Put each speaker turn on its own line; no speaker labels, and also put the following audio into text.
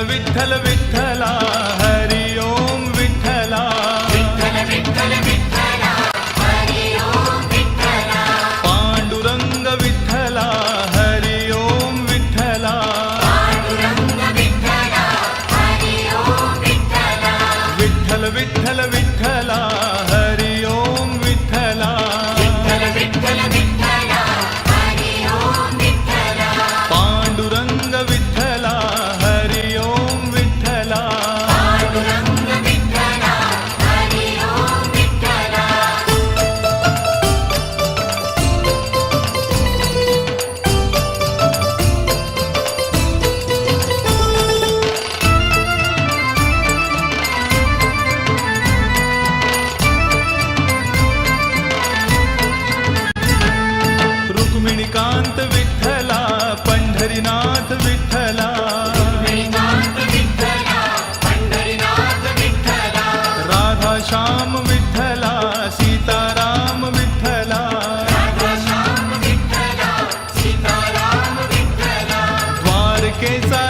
Vitthal Vitthala Hari Om Vitthala
Vitthal Vitthal Vitthala Hari Om Vitthala
Panduranga Vitthala Hari Om Vitthala
Panduranga Vitthala Hari Om Vitthala
Vitthal Vitthal Vitthala Hari Om Vitthala
Vitthal Vitthal Vitthala Hari Om Vitthala
Panduranga Vitthala Hari Om Vitthala
Panduranga Vitthala Hari Om Vitthala
रुक्मिणीकांत Vitthala Pandharinath Vitthala
विनाथ Vitthala Pandharinath Vitthala
Radha Shyam Vitthala Sitaram Vitthala
Radhashyam Vitthala Sitaram Vitthala
द्वारकेचा